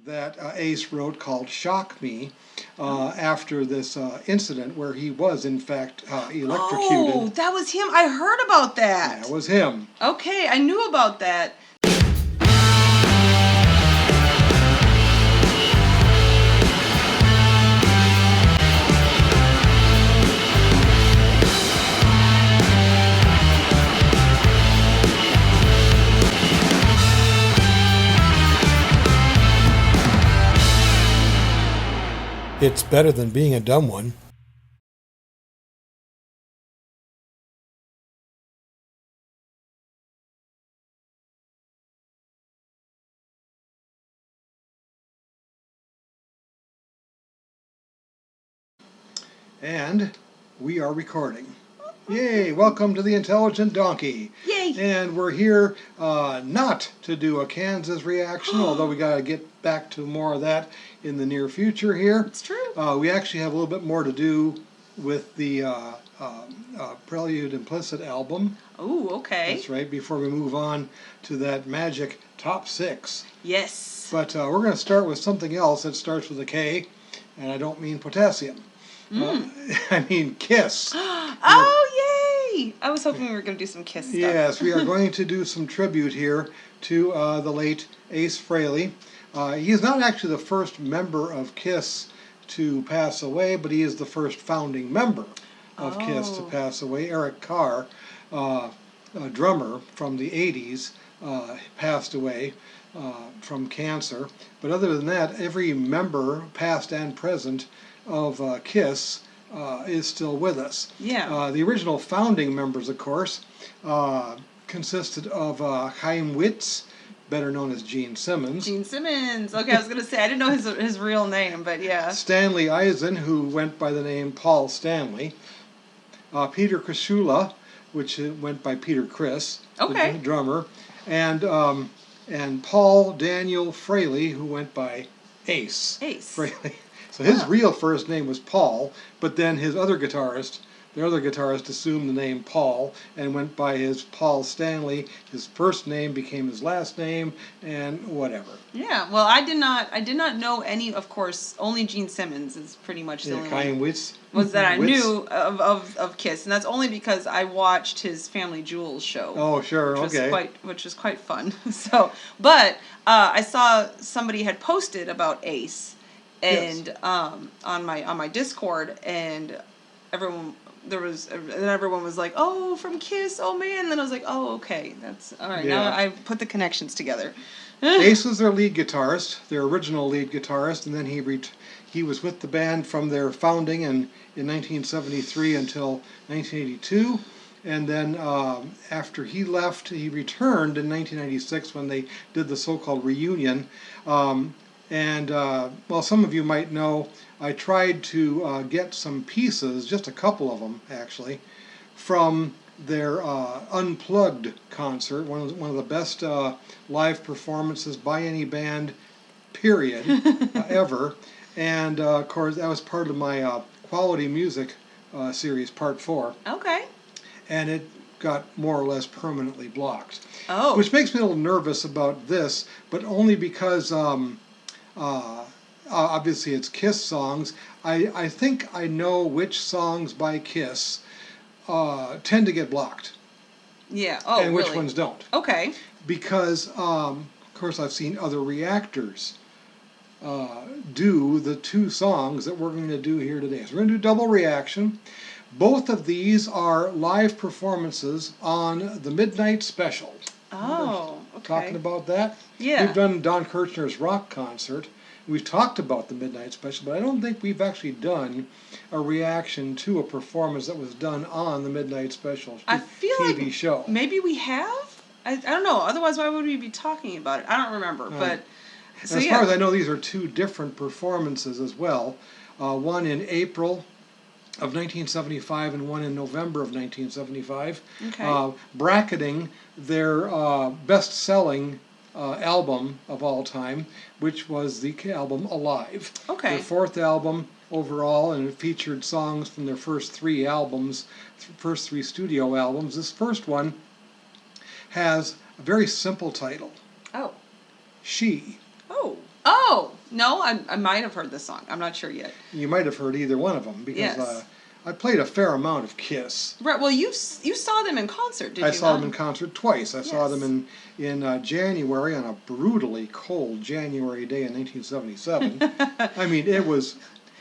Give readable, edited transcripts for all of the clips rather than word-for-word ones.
that Ace wrote called Shock Me after this incident where he was, in fact, electrocuted. Oh, that was him. I heard about that. That was him. Okay, I knew about that. It's better than being a dumb one. And we are recording. Yay! Welcome to the Intelligent Donkey. Yay! And we're here not to do a Kansas reaction, although we got to get back to more of that in the near future here. It's true. We actually have a little bit more to do with the Prelude Implicit album. Oh, okay. That's right, before we move on to that magic top 6. Yes. But we're going to start with something else that starts with a K, and I don't mean potassium. I mean Kiss. Oh, yay! I was hoping we were going to do some Kiss stuff. Yes, we are going to do some tribute here to the late Ace Frehley. He is not actually the first member of Kiss to pass away, but he is the first founding member of Kiss to pass away. Eric Carr, a drummer from the 80s, passed away from cancer. But other than that, every member, past and present, of Kiss is still with us. Yeah. The original founding members, of course, consisted of Chaim Witz, better known as Gene Simmons. Gene Simmons. Okay, I was going to say, I didn't know his real name, but yeah. Stanley Eisen, who went by the name Paul Stanley. Peter Krasula, which went by Peter Criss, the drummer. And Paul Daniel Frehley, who went by Ace. Frehley. So his real first name was Paul, but then the other guitarist assumed the name Paul and went by his Paul Stanley. His first name became his last name, and whatever. Yeah, well, I did not know any. Of course, only Gene Simmons is pretty much the only Chaim one Witz was that I knew of Kiss, and that's only because I watched his Family Jewels show. Oh, sure, which was quite fun. So, but I saw somebody had posted about Ace. And yes. On my Discord, and everyone was like, "Oh, from Kiss, oh man!" And then I was like, "Oh, okay, that's all right." Yeah. Now I put the connections together. Ace was their lead guitarist, their original lead guitarist, and then he was with the band from their founding in 1973 until 1982. And then after he left, he returned in 1996 when they did the so-called reunion. Well, some of you might know, I tried to get some pieces, just a couple of them actually, from their Unplugged concert, one of the best live performances by any band, period, ever. And of course, that was part of my Quality Music series, Part 4. Okay. And it got more or less permanently blocked. Oh. Which makes me a little nervous about this, but only because obviously it's Kiss songs. I think I know which songs by Kiss tend to get blocked. Yeah. Oh, and which really? ones don't. Okay. Because, of course, I've seen other reactors do the two songs that we're going to do here today. So we're going to do double reaction. Both of these are live performances on the Midnight Special. Oh, okay. Talking about that? Yeah. We've done Don Kirshner's rock concert. We've talked about the Midnight Special, but I don't think we've actually done a reaction to a performance that was done on the Midnight Special I feel TV like show. Maybe we have? I don't know. Otherwise, why would we be talking about it? I don't remember. But so, as far as I know, these are two different performances as well. One in April of 1975 and one in November of 1975. Okay. Bracketing their best-selling album of all time, which was the album Alive. Okay. Their fourth album overall, and it featured songs from their first three studio albums. This first one has a very simple title. Oh. She. Oh. Oh! No, I might have heard this song. I'm not sure yet. You might have heard either one of them because Yes. I played a fair amount of Kiss. Right. Well, you saw them in concert, did you? I saw them in concert twice. I saw Yes. them in January on a brutally cold January day in 1977. I mean, it was.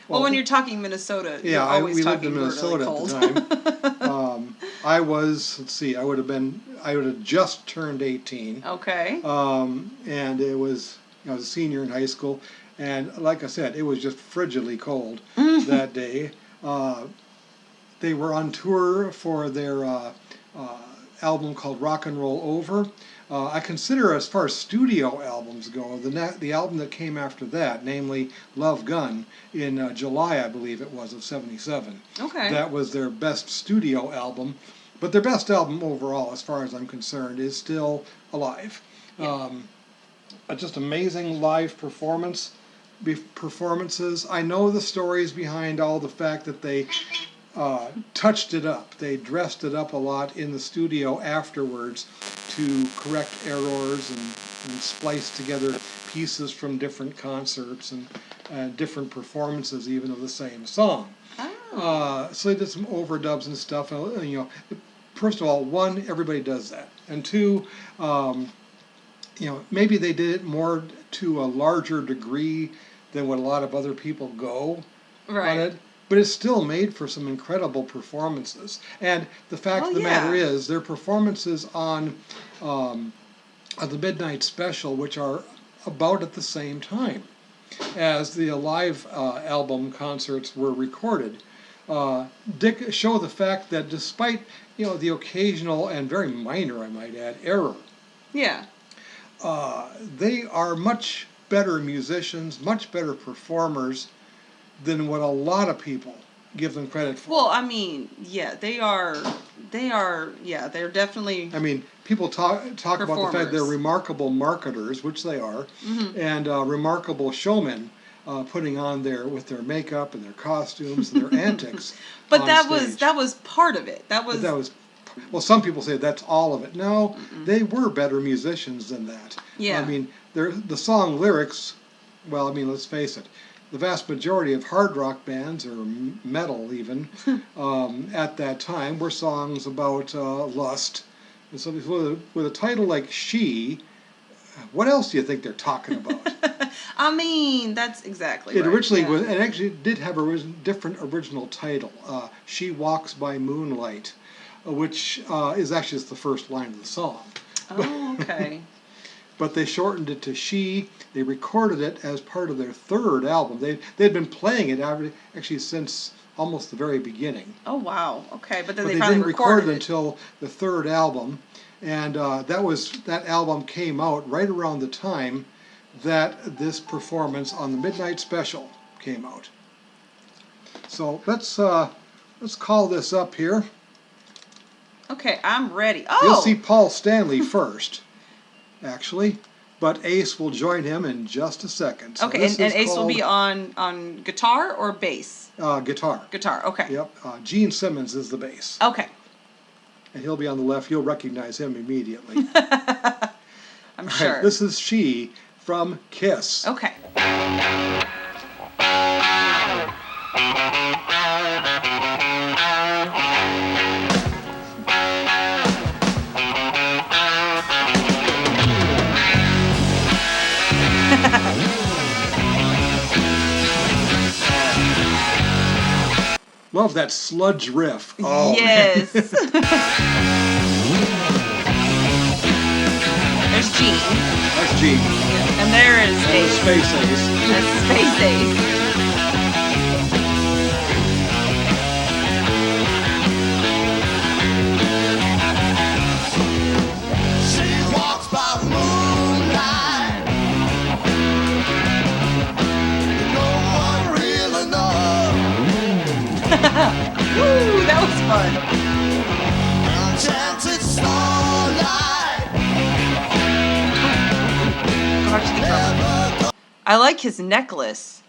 Well, when you're talking Minnesota, yeah, you're always we lived talking in Minnesota cold. at the time. I was. Let's see. I would have just turned 18. Okay. And it was. I was a senior in high school, and like I said, it was just frigidly cold that day. They were on tour for their album called Rock and Roll Over. I consider, as far as studio albums go, the album that came after that, namely Love Gun, in July, I believe it was, of '77. Okay. That was their best studio album. But their best album overall, as far as I'm concerned, is still Alive. Yeah. Just amazing live performances. I know the stories behind all the fact that they touched it up. They dressed it up a lot in the studio afterwards to correct errors and splice together pieces from different concerts and different performances even of the same song. Oh. So they did some overdubs and stuff. First of all, one, everybody does that, and two, maybe they did it more to a larger degree than what a lot of other people go on it. But it's still made for some incredible performances. And the fact of the matter is, their performances on the Midnight Special, which are about at the same time as the Alive album concerts were recorded, show the fact that despite the occasional and very minor, I might add, error, they are much better musicians, much better performers than what a lot of people give them credit for. Well, I mean, yeah, they're definitely. I mean, people talk about the fact they're remarkable marketers, which they are, and remarkable showmen, putting on with their makeup and their costumes and their antics. But that was part of it. Well, some people say that's all of it. No, they were better musicians than that. Yeah. I mean, the song lyrics. Well, I mean, let's face it. The vast majority of hard rock bands, or metal even, at that time, were songs about lust. And so with a title like She, what else do you think they're talking about? I mean, that's exactly it right. Originally was, and actually did have a different original title, She Walks by Moonlight, which is actually the first line of the song. Oh, okay. But they shortened it to She. They recorded it as part of their third album. They'd been playing it actually since almost the very beginning. Oh, wow. Okay, but then they finally didn't record it until the third album, and that album came out right around the time that this performance on the Midnight Special came out. So let's call this up here. Okay, I'm ready. Oh, You'll see Paul Stanley first, actually, but Ace will join him in just a second. So okay, and Ace will be on guitar or bass? Guitar. Guitar, okay. Yep. Gene Simmons is the bass. Okay. And he'll be on the left. You'll recognize him immediately. I'm sure. Right, this is She from Kiss. Okay. Love that sludge riff. Oh, yes. There's Gene. That's Gene. And there is Ace. Space Ace. That's Space Ace. She walks by moonlight. No one really knows. Woo, that was fun. Enchanted starlight. I like his necklace.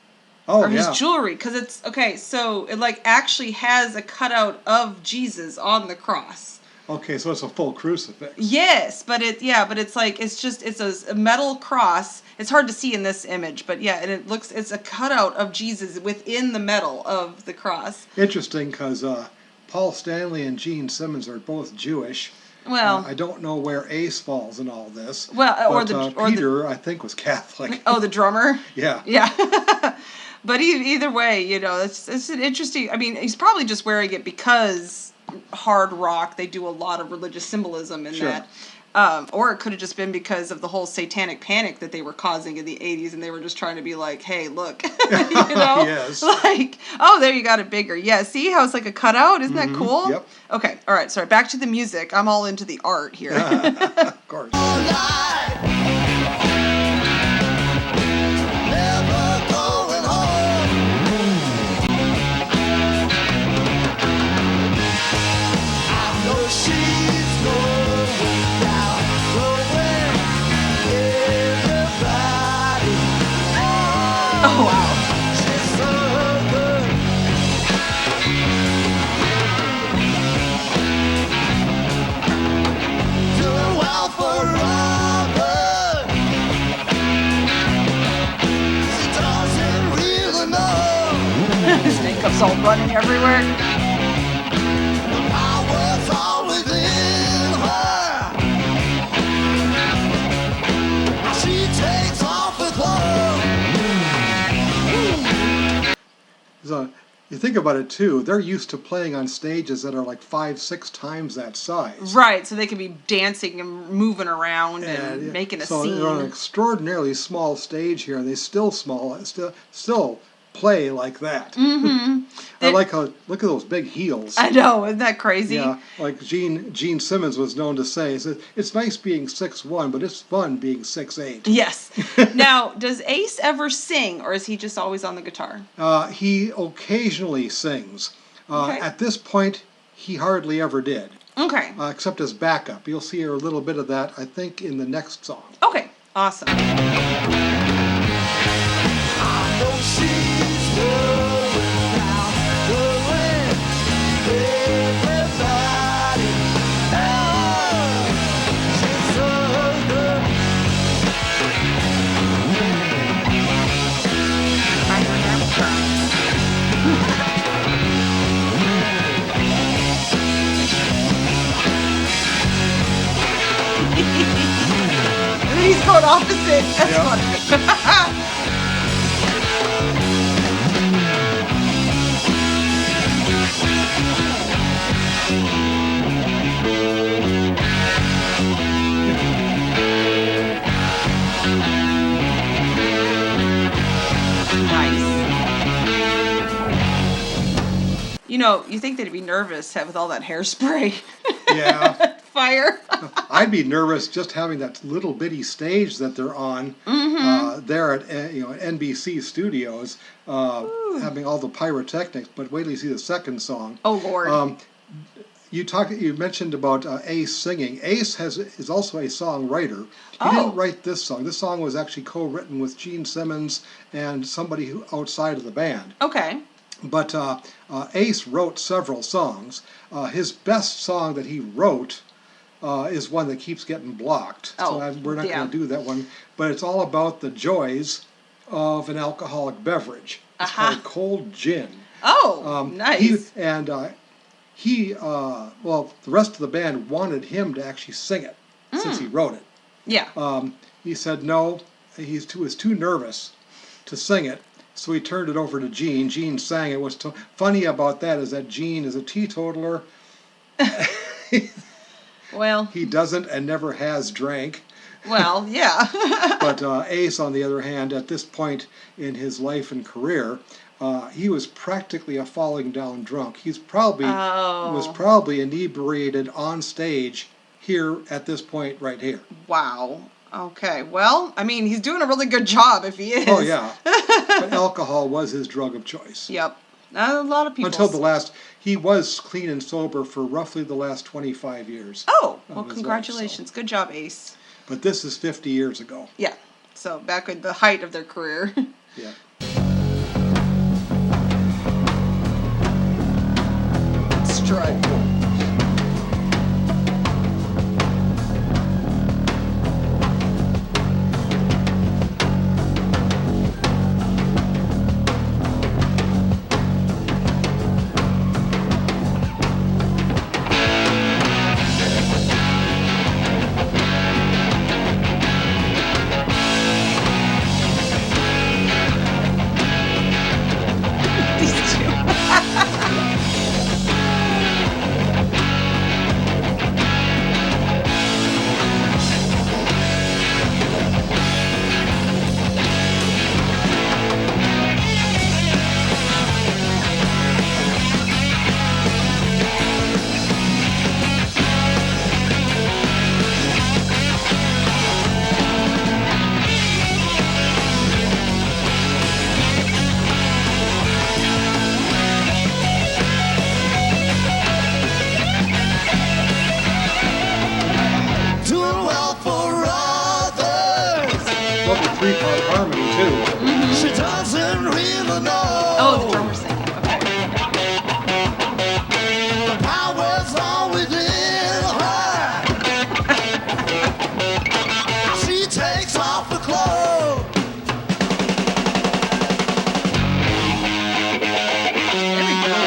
Oh, or his yeah. jewelry, because it's okay. So it actually has a cutout of Jesus on the cross. Okay, so it's a full crucifix. Yes, but it's like it's a metal cross. It's hard to see in this image, but yeah, and it's a cutout of Jesus within the metal of the cross. Interesting, because Paul Stanley and Gene Simmons are both Jewish. Well, I don't know where Ace falls in all this. Well, but Peter, I think, was Catholic. Oh, the drummer. Yeah. Yeah. But either way, it's an interesting. I mean, he's probably just wearing it because hard rock, they do a lot of religious symbolism in that. Or it could have just been because of the whole satanic panic that they were causing in the 80s, and they were just trying to be like, hey, look, Yes. Like, oh, there you got it bigger. Yeah, see how it's like a cutout? Isn't that cool? Yep. Okay, all right, sorry, back to the music. I'm all into the art here. Of course. All night. Never going home. I know she's going down, blowing everybody. Oh, wow. She's so good. Doing well for Robert. She doesn't really know. His makeup's all running everywhere. The power's all within her. She takes off her clothes. So, you think about it too, they're used to playing on stages that are like 5-6 times that size. Right, so they can be dancing and moving around and making a so scene. they're on an extraordinarily small stage here, and they still play like that. Mm-hmm. I like how, look at those big heels. I know, isn't that crazy? Yeah, like Gene Simmons was known to say, it's nice being 6'1", but it's fun being 6'8". Yes. Now, does Ace ever sing, or is he just always on the guitar? He occasionally sings. Okay. At this point, he hardly ever did. Okay. Except as backup. You'll see a little bit of that, I think, in the next song. Okay, awesome. I know she's going down, blowing everybody. Oh, she's so good. And then he's going opposite. That's Yeah. funny. You think they'd be nervous with all that hairspray. Yeah. Fire. I'd be nervous just having that little bitty stage that they're on there at NBC Studios, having all the pyrotechnics. But wait till you see the second song. Oh, Lord. You mentioned about Ace singing. Ace is also a songwriter. He didn't write this song. This song was actually co-written with Gene Simmons and somebody outside of the band. Okay. But Ace wrote several songs. His best song that he wrote is one that keeps getting blocked. Oh, so we're not going to do that one. But it's all about the joys of an alcoholic beverage. It's called Cold Gin. Oh, nice. The rest of the band wanted him to actually sing it since he wrote it. Yeah. He said no, he was too nervous to sing it, so he turned it over to Gene. Gene sang it. What's funny about that is that Gene is a teetotaler. Well. He doesn't and never has drank. Well, yeah. But Ace, on the other hand, at this point in his life and career, he was practically a falling down drunk. Was probably inebriated on stage here at this point right here. Wow. Okay. Well, I mean, he's doing a really good job if he is. Oh yeah. But alcohol was his drug of choice. Yep. A lot of people. He was clean and sober for roughly the last 25 years. Oh, well, congratulations. Good job, Ace. But this is 50 years ago. Yeah. So back at the height of their career. Yeah. Strut. three-part harmony too. She doesn't really know. Oh, the drummer's singing. Okay. The power's all within her. She takes off the clothes. There we go.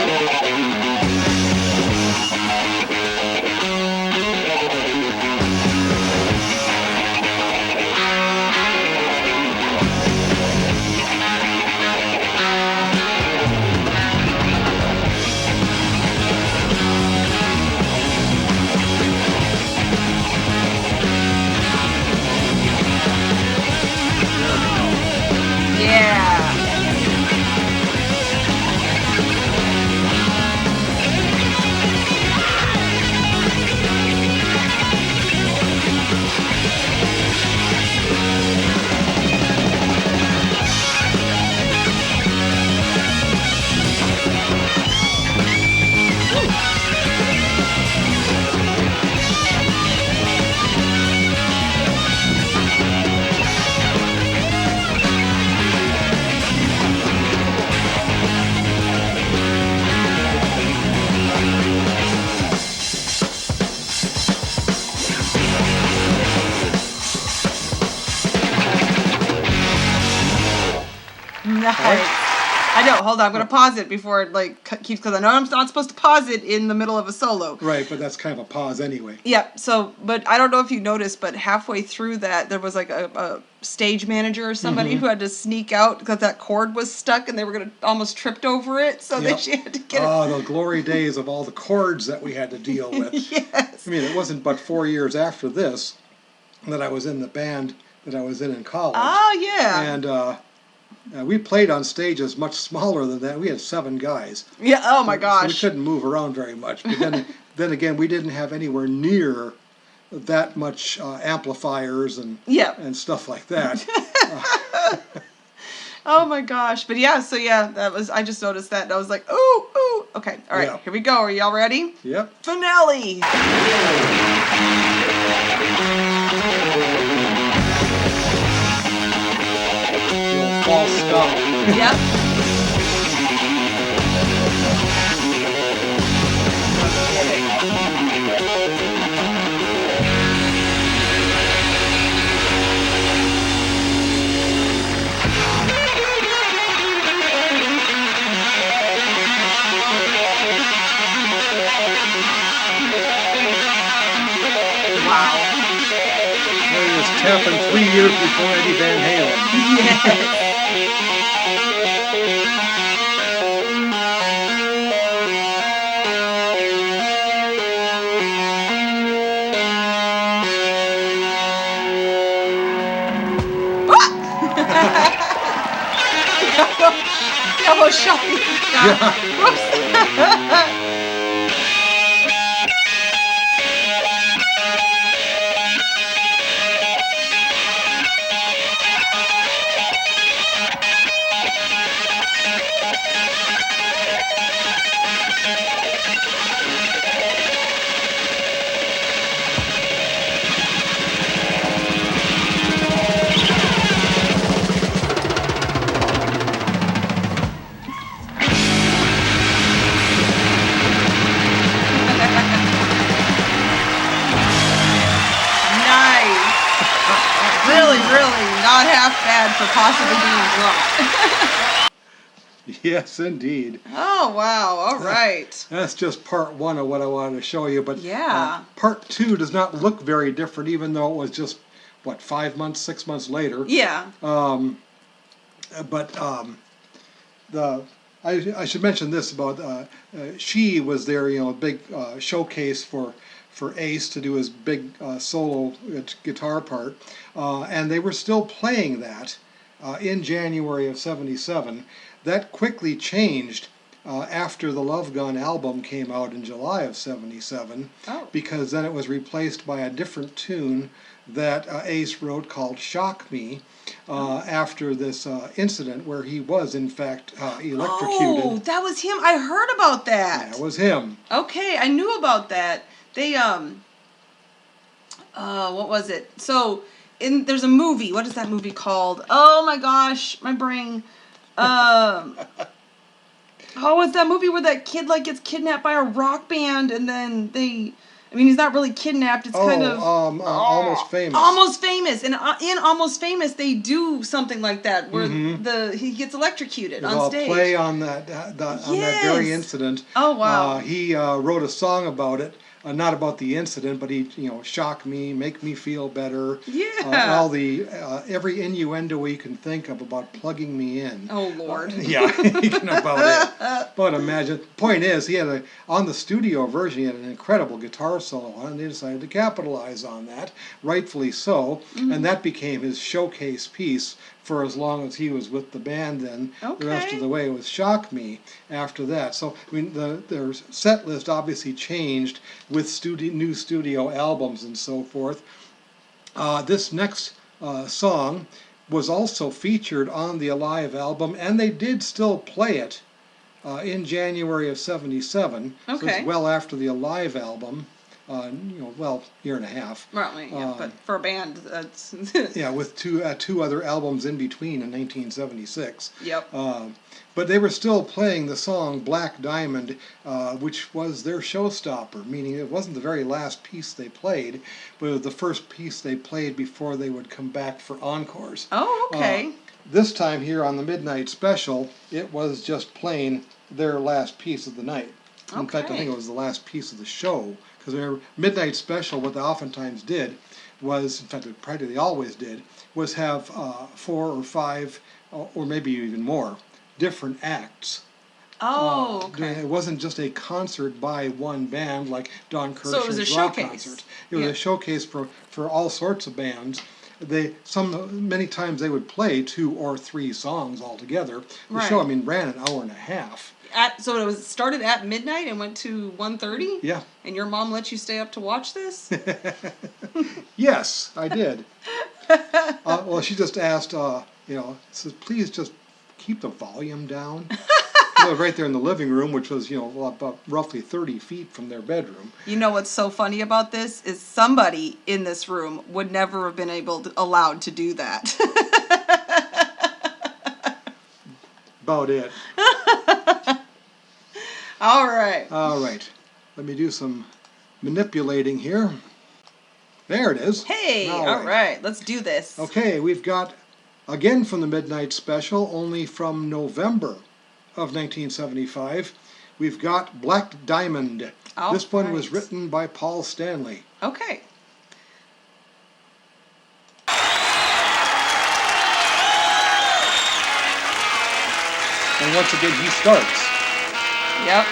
Yeah. Nice. I know. Hold on. I'm gonna pause it before it keeps, because I know I'm not supposed to pause it in the middle of a solo. Right, but that's kind of a pause anyway. Yep. So, but I don't know if you noticed, but halfway through that, there was like a stage manager or somebody who had to sneak out because that cord was stuck and they were gonna almost tripped over it. So Yep. she had to get it. Oh, the glory days of all the chords that we had to deal with. Yes. I mean, it wasn't but 4 years after this that I was in the band that I was in college. Oh yeah. And we played on stages much smaller than that. We had 7 guys. Yeah. Oh my So we gosh. couldn't move around very much. But then again, we didn't have anywhere near that much amplifiers and Yep. and stuff like that. Oh my gosh. But yeah. So yeah, I just noticed that and I was like, ooh, ooh. Okay. All right. Yeah. Here we go. Are y'all ready? Yep. Finale. The old false stop. Yep. Wow. It was tapping 3 years before Eddie Van Halen. Yes. He almost shot me. Whoops. Nice. Really, really not half bad for possibly being drunk. Yes, indeed. Oh, wow. All right. That's just part 1 of what I wanted to show you. But Yeah. part 2 does not look very different, even though it was just, 5 months, 6 months later. Yeah. I should mention this about She was there, a big showcase for Ace to do his big solo guitar part, and they were still playing that in January of '77. That quickly changed after the Love Gun album came out in July of '77, because then it was replaced by a different tune that Ace wrote called Shock Me, after this incident where he was in fact electrocuted. Oh, that was him. I heard about that. That was him. Okay, I knew about that. They what was it? So there's a movie. What is that movie called? Oh my gosh, my brain. Oh, it's that movie where that kid like gets kidnapped by a rock band, and then he's not really kidnapped. It's kind of Almost Famous. Almost Famous, and in Almost Famous, they do something like that where he gets electrocuted on stage. Play on that very incident. Oh wow! He wrote a song about it. Not about the incident, but he, shock me, make me feel better. Yeah. All the every innuendo you can think of about plugging me in. Oh Lord. Yeah, about it. But imagine. Point is, he had on the studio version, he had an incredible guitar solo, and they decided to capitalize on that, rightfully so, and that became his showcase piece for as long as he was with the band. Then the rest of the way was "Shock Me" after that. So their set list obviously changed with new studio albums and so forth. This next song was also featured on the Alive album, and they did still play it in January of '77. So it's well after the Alive album. Year and a half. Right, yeah, but for a band, that's... yeah, with two other albums in between in 1976. Yep. But they were still playing the song Black Diamond, which was their showstopper, meaning it wasn't the very last piece they played, but it was the first piece they played before they would come back for encores. Oh, okay. This time here on the Midnight Special, it was just plain their last piece of the night. In fact, I think it was the last piece of the show. Because their Midnight Special, what they oftentimes did was, in fact, probably they always did, was have 4 or 5, or maybe even more, different acts. Oh, okay. It wasn't just a concert by one band like Don Kirshner's so it was a rock showcase. concert. It was a showcase for all sorts of bands. Many times they would play 2 or 3 songs altogether. The show, ran an hour and a half. So it started at midnight and went to 1:30? Yeah. And your mom let you stay up to watch this? Yes, I did. Well, she just asked, says, please just keep the volume down. Right there in the living room, which was, about roughly 30 feet from their bedroom. You know what's so funny about this is somebody in this room would never have been allowed to do that. About it. All right. Let me do some manipulating here. There it is. Hey, all right. Let's do this. Okay, we've got, again from the Midnight Special, only from November of 1975, we've got Black Diamond. This one was written by Paul Stanley. Okay. And once again, he starts. Yep.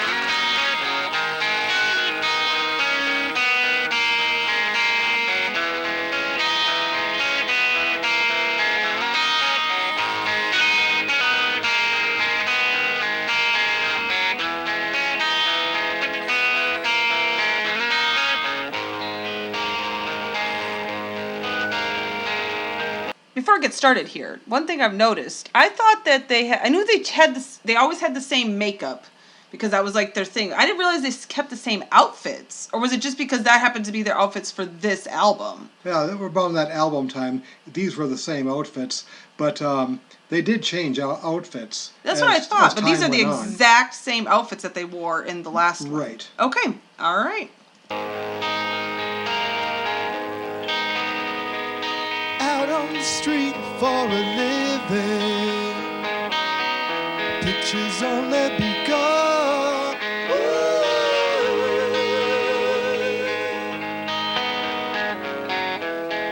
Before I get started here, one thing I've noticed, I thought that I knew they always had the same makeup, because that was like their thing. I didn't realize they kept the same outfits, or was it just because that happened to be their outfits for this album? Yeah, they were about that album time. These were the same outfits, but they did change outfits. That's what I thought, but these are the exact same outfits that they wore in the last one. Right. Okay, all right. Out on the street for a living, pictures only begun.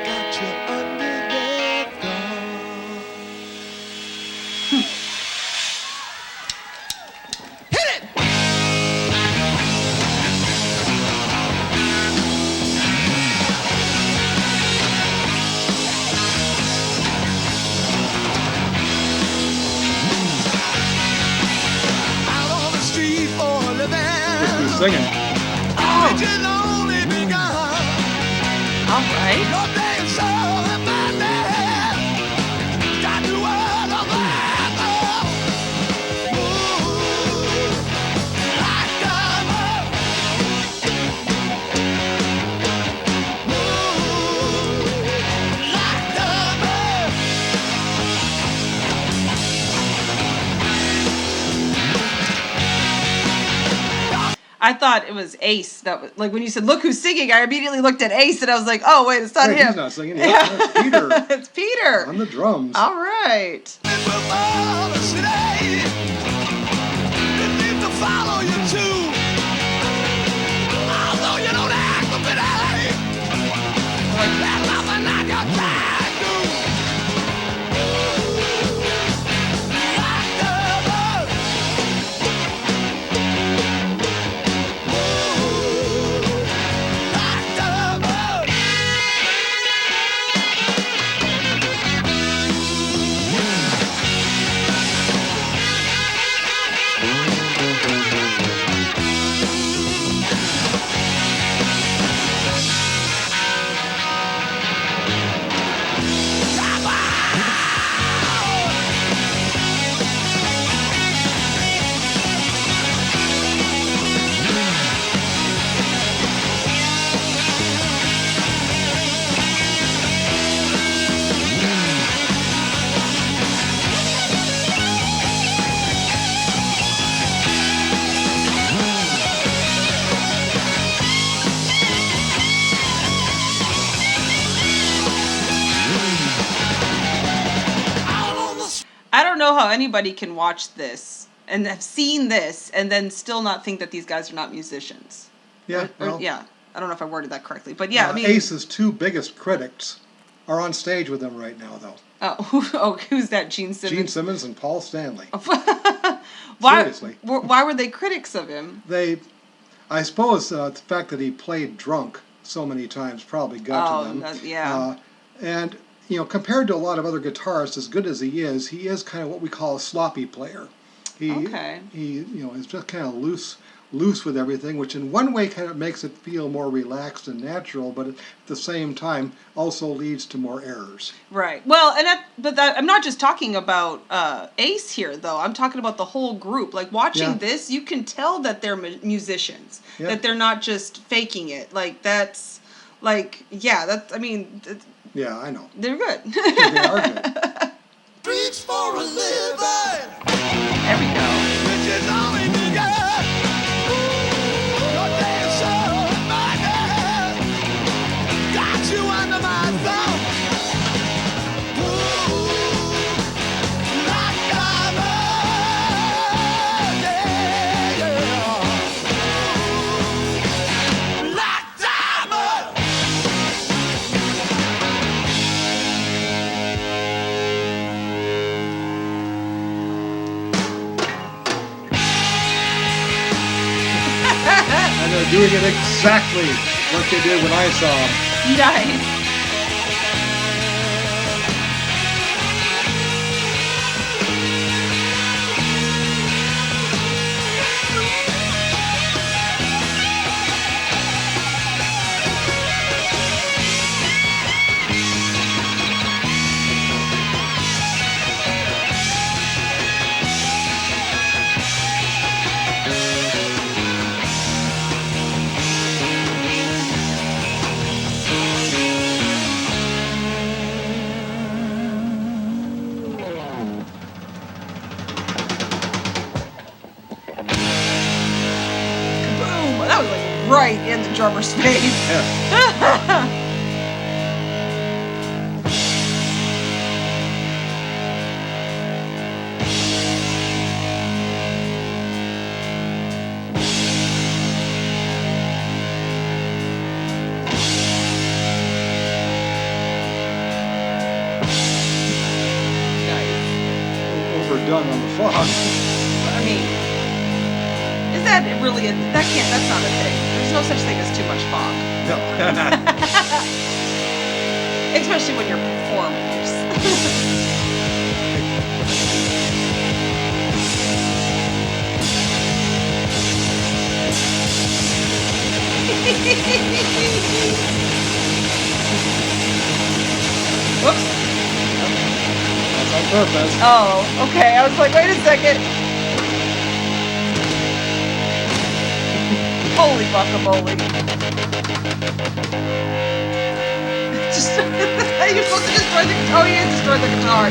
Got you under their thumb. Hit it! Singing. All right. I thought it was Ace. That was like when you said, "Look who's singing." I immediately looked at Ace, and I was like, "Oh wait, it's not Hey, him." he's not singing. It's Peter It's Peter on the drums. All right. Follow you too. Although you don't act a bit there's nothing I got time to do. I don't know how anybody can watch this and have seen this and then still not think that these guys are not musicians. Yeah, well, Yeah. I don't know if I worded that correctly, but yeah, I mean, Ace's two biggest critics are on stage with him right now, though. who's that? Gene Simmons. Gene Simmons and Paul Stanley. Why? Seriously. Why were they critics of him? I suppose the fact that he played drunk so many times probably got to them. Yeah. And compared to a lot of other guitarists, as good as he is kind of what we call a sloppy player. He is just kind of loose with everything, which in one way kind of makes it feel more relaxed and natural, but at the same time also leads to more errors. Right. Well, I'm not just talking about Ace here, though. I'm talking about the whole group. Like watching this, you can tell that they're musicians, that they're not just faking it. Like that's, like, I mean. Yeah, I know. They're good. They are good. Reach for a living. There we go. Which is all we do, girl. Your day is so minded. Got you under my thumb. Ooh, like diamond, yeah. Like diamond. And they're doing it exactly like they did when I saw them. Nice. Boom! That was like right in the drummer's face. Yeah. Nice. Overdone on the fog. I mean, is that really that's not a thing. There's no such thing as too much fog. No. Especially when you're performers. Whoops. That's on purpose. Oh, okay. I was like, wait a second. Holy guacamole. Just, you're supposed to destroy the guitar. Oh, you destroyed the guitar.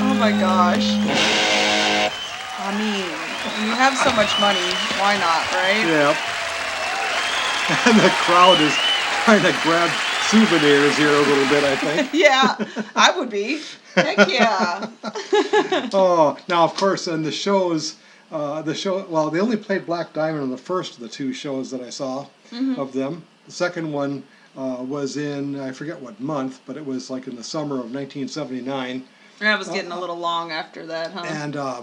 Oh my gosh. I mean, when you have so much money, why not, right? Yeah. And the crowd is trying to grab souvenirs here a little bit, I think. Yeah, I would be. Heck yeah. Oh, now of course, in the shows, well, they only played Black Diamond on the first of the two shows that I saw of them. The second one was in, I forget what month, but it was like in the summer of 1979. That was getting a little long after that, huh?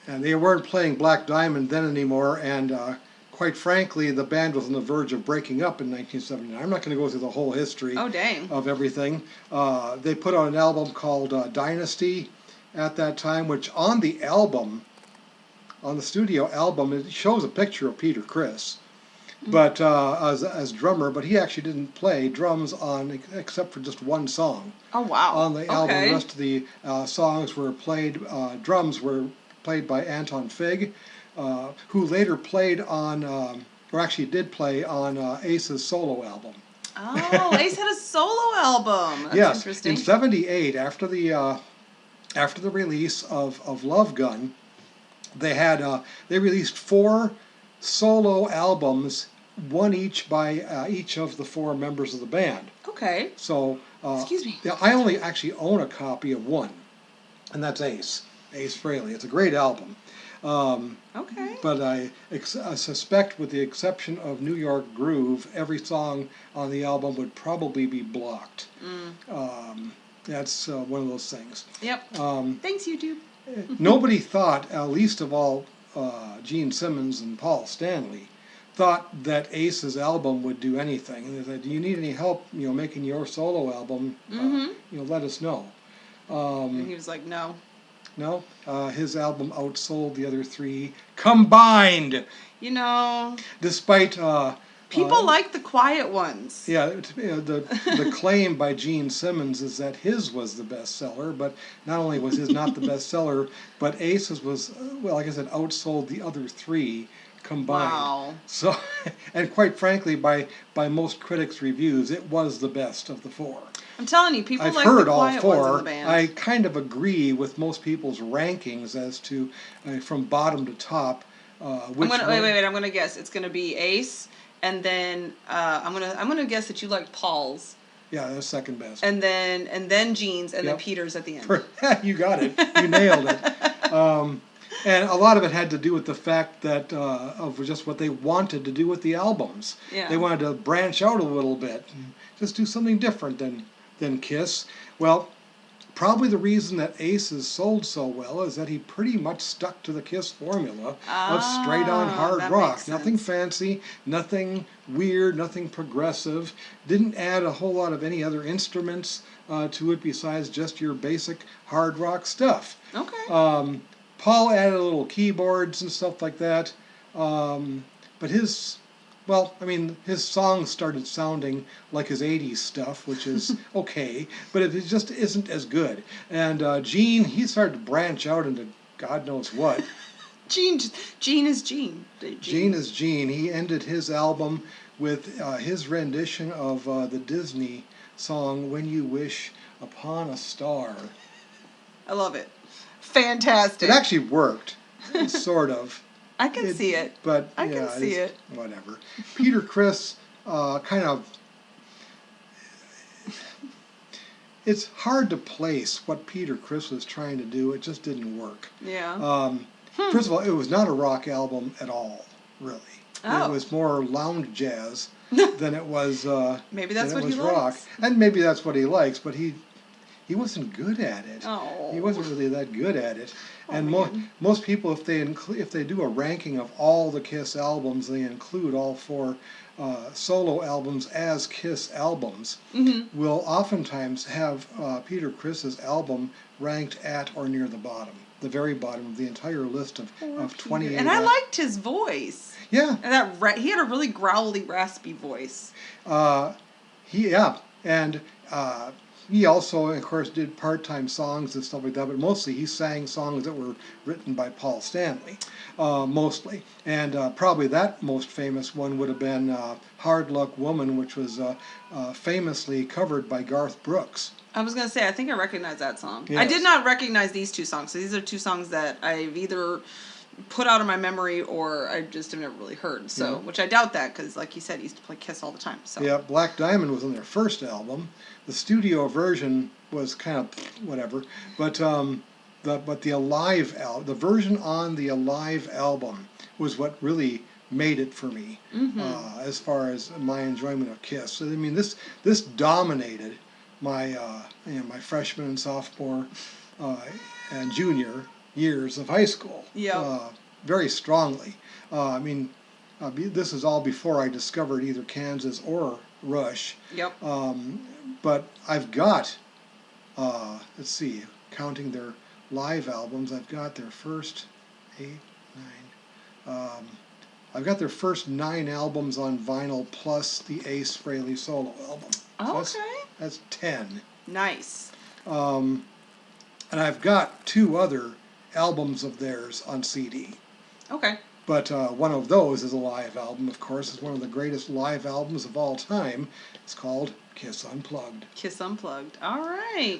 And they weren't playing Black Diamond then anymore, and quite frankly, the band was on the verge of breaking up in 1979. I'm not going to go through the whole history of everything. They put out an album called Dynasty at that time, which on the album, on the studio album, it shows a picture of Peter Criss, but as drummer, but he actually didn't play drums on except for just one song. Oh, wow. On the album, the rest of the songs were played, drums were played by Anton Fig, who later played on, or actually did play on Ace's solo album. Oh, Ace had a solo album. That's interesting. In '78, after the release of Love Gun, they released 4 solo albums, one each by each of the 4 members of the band. Okay. So, excuse me. Yeah, I only actually own a copy of one, and that's Ace Frehley. It's a great album. Okay. But I suspect, with the exception of New York Groove, every song on the album would probably be blocked. That's one of those things. Yep. Thanks, YouTube. Nobody thought, least of all Gene Simmons and Paul Stanley, thought that Ace's album would do anything. And they said, "Do you need any help, making your solo album? Let us know." And he was like, "No." No, his album outsold the other 3 combined. Despite people like the quiet ones. Yeah, the claim by Gene Simmons is that his was the bestseller, but not only was his not the bestseller, but Ace's was, well, like I said, outsold the other 3 combined. Wow. So, and quite frankly, by most critics' reviews, it was the best of the 4. I'm telling you, people I've like heard the quiet all ones in 4. the band. I kind of agree with most people's rankings as to from bottom to top. Which wait. I'm gonna guess it's gonna be Ace, and then I'm gonna guess that you like Paul's. Yeah, that's second best. And then Gene's, and then Peter's at the end. You got it. You nailed it. And a lot of it had to do with the fact that of just what they wanted to do with the albums. Yeah. They wanted to branch out a little bit, and just do something different than Kiss. Well, probably the reason that Aces sold so well is that he pretty much stuck to the Kiss formula of straight-on hard rock. Nothing fancy, nothing weird, nothing progressive. Didn't add a whole lot of any other instruments to it besides just your basic hard rock stuff. Okay. Paul added little keyboards and stuff like that. But his songs started sounding like his 80s stuff, which is okay, but it just isn't as good. And Gene, he started to branch out into God knows what. Gene is Gene. Gene is Gene. He ended his album with his rendition of the Disney song, When You Wish Upon a Star. I love it. Fantastic. It actually worked, sort of. I can see it. But I can see it. Whatever. Peter Criss kind of... It's hard to place what Peter Criss was trying to do. It just didn't work. Yeah. First of all, it was not a rock album at all, really. Oh. It was more lounge jazz than it was maybe that's what he rock. likes. And maybe that's what he likes, but he wasn't good at it. Oh. He wasn't really that good at it. Oh, And most people, if they do a ranking of all the Kiss albums, they include all 4 solo albums as Kiss albums. Mm-hmm. Will oftentimes have Peter Criss's album ranked at or near the bottom, the very bottom of the entire list of 28. And I liked his voice. Yeah. And he had a really growly, raspy voice. And he also, of course, did part-time songs and stuff like that, but mostly he sang songs that were written by Paul Stanley, mostly. And probably that most famous one would have been Hard Luck Woman, which was famously covered by Garth Brooks. I was going to say, I think I recognize that song. I Yes. did not recognize these two songs. So these are two songs that I've either put out of my memory or I just have never really heard. So, which I doubt that because, like you said, he used to play Kiss all the time. So. Yeah, Black Diamond was on their first album. The studio version was kind of whatever, but the Alive album, the version on the Alive album was what really made it for me as far as my enjoyment of Kiss. I mean, this dominated my my freshman and sophomore and junior years of high school. Yeah. Very strongly. I mean, this is all before I discovered either Kansas or Rush. Yep. But I've got, let's see, counting their live albums, I've got their first 8, 9. I've got their first 9 albums on vinyl plus the Ace Frehley solo album. So Okay. that's 10. Nice. And I've got 2 other albums of theirs on CD. Okay. But one of those is a live album, of course. It's one of the greatest live albums of all time. It's called Kiss Unplugged. Kiss Unplugged. All right.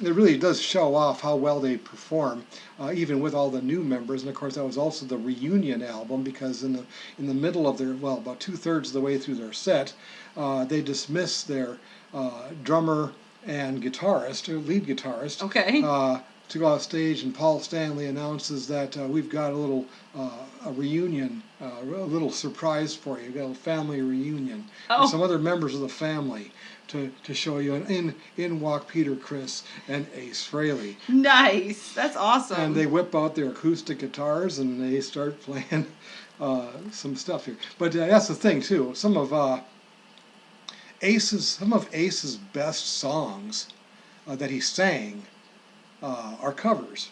It really does show off how well they perform, even with all the new members. And of course, that was also the reunion album because in the middle of their, well, about 2/3 of the way through their set, they dismiss their drummer and guitarist, or lead guitarist, Okay. to go off stage, and Paul Stanley announces that we've got a little a reunion, a little surprise for you. We've got a family reunion. Oh. With some other members of the family to show you. And in walk Peter Criss and Ace Frehley. Nice. That's awesome. And they whip out their acoustic guitars and they start playing some stuff here. But that's the thing too. Some of Ace's best songs that he sang are covers.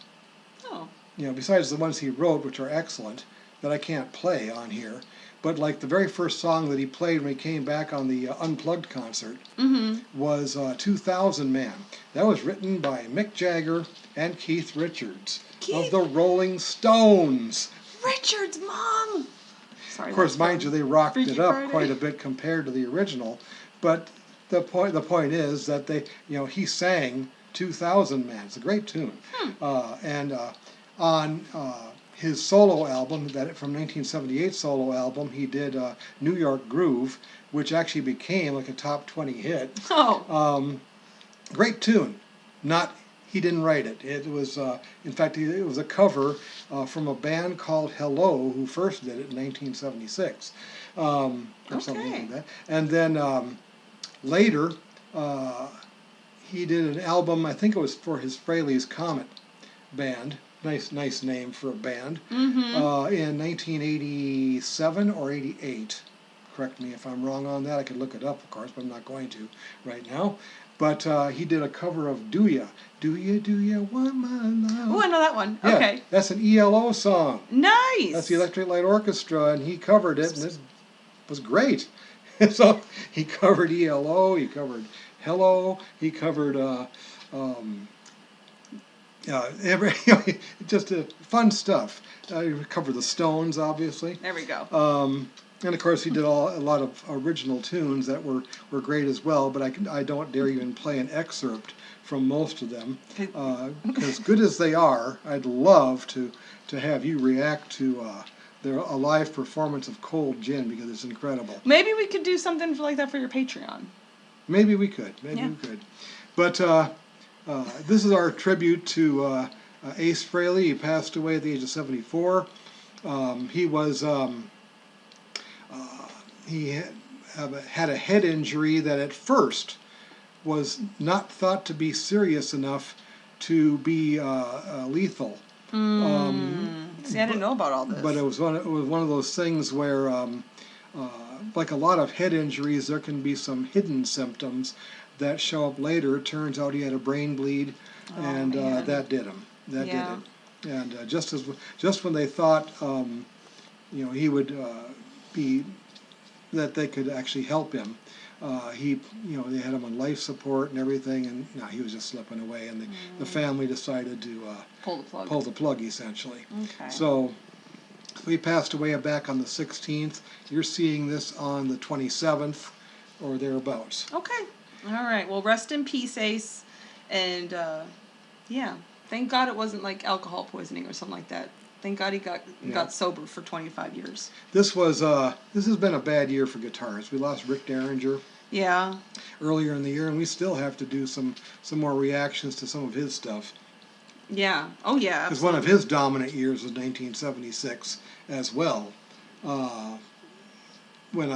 Oh. Besides the ones he wrote, which are excellent, that I can't play on here. But like the very first song that he played when he came back on the Unplugged concert was 2000 Man. That was written by Mick Jagger and Keith Richards of the Rolling Stones. Richard's mom. Sorry. Of course, mind you, they rocked Freaky it up Friday. quite a bit compared to the original. But the point is that he sang 2000 Man. It's a great tune. On his solo album, from 1978 solo album, he did New York Groove, which actually became like a top 20 hit. Oh. Great tune. He didn't write it. It was, in fact, it was a cover from a band called Hello, who first did it in 1976, or something like that. And then later, he did an album. I think it was for his Frehley's Comet band. Nice name for a band. In 1987 or 88. Correct me if I'm wrong on that. I could look it up, of course, but I'm not going to right now. But he did a cover of Do Ya Want My Love? Oh, I know that one. Yeah, Okay. that's an ELO song. Nice. That's the Electric Light Orchestra, and he covered it, and it was great. So he covered ELO, he covered Hello, he covered just fun stuff. He covered the Stones, obviously. There we go. And of course, he did a lot of original tunes that were great as well. But I don't dare even play an excerpt from most of them, because good as they are, I'd love to have you react to a live performance of Cold Gin, because it's incredible. Maybe we could do something like that for your Patreon. Maybe we could. Maybe we could. But this is our tribute to Ace Frehley. He passed away at the age of 74. He had a head injury that at first was not thought to be serious enough to be lethal. See, I didn't know about all this. But it was one of those things where, like a lot of head injuries, there can be some hidden symptoms that show up later. It turns out he had a brain bleed, and that did him. Did it. And just when they thought, he would be, that they could actually help him, They had him on life support and everything, and no, he was just slipping away, and the family decided to Pull the plug. Essentially. Okay. So he passed away back on the 16th. You're seeing this on the 27th or thereabouts. Okay. All right. Well, rest in peace, Ace. And thank God it wasn't like alcohol poisoning or something like that. Thank God he got sober for 25 years. This has been a bad year for guitars. We lost Rick Derringer. Yeah. Earlier in the year, and we still have to do some more reactions to some of his stuff. Yeah. Oh yeah. Because one of his dominant years was 1976 as well, when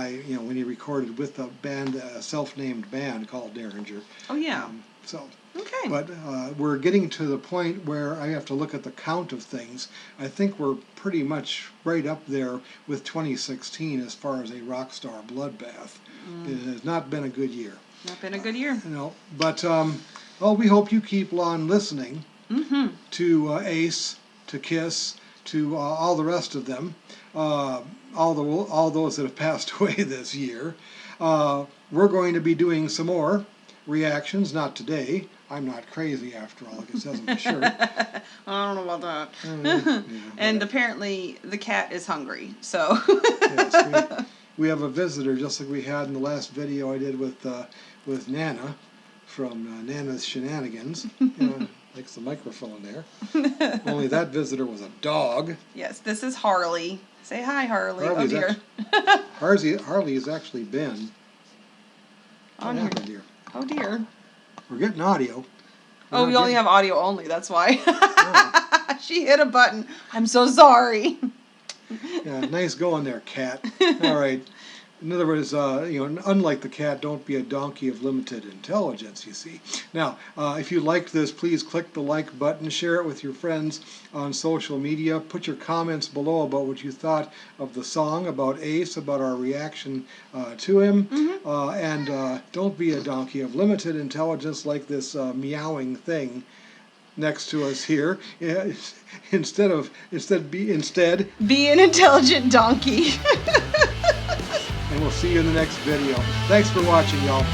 he recorded with a band, a self-named band called Derringer. Oh yeah. Okay. But we're getting to the point where I have to look at the count of things. I think we're pretty much right up there with 2016 as far as a rock star bloodbath. It has not been a good year. Not been a good year. But we hope you keep on listening to Ace, to Kiss, to all the rest of them, all those that have passed away this year. We're going to be doing some more reactions, not today. I'm not crazy after all, like it says on my shirt. I don't know about that. And apparently the cat is hungry, so. Yes, we have a visitor, just like we had in the last video I did with Nana from Nana's Shenanigans. Likes the microphone there. Only that visitor was a dog. Yes, this is Harley. Say hi, Harley. Harley's dear. Harley has actually been on here. Oh dear. We're getting audio. We only have audio only, that's why. Oh. She hit a button. I'm so sorry. Yeah, nice going there, cat. All right. In other words, unlike the cat, don't be a donkey of limited intelligence, you see. Now, if you liked this, please click the like button, share it with your friends on social media, put your comments below about what you thought of the song, about Ace, about our reaction to him, and don't be a donkey of limited intelligence like this meowing thing next to us here. Instead be an intelligent donkey. And we'll see you in the next video. Thanks for watching, y'all.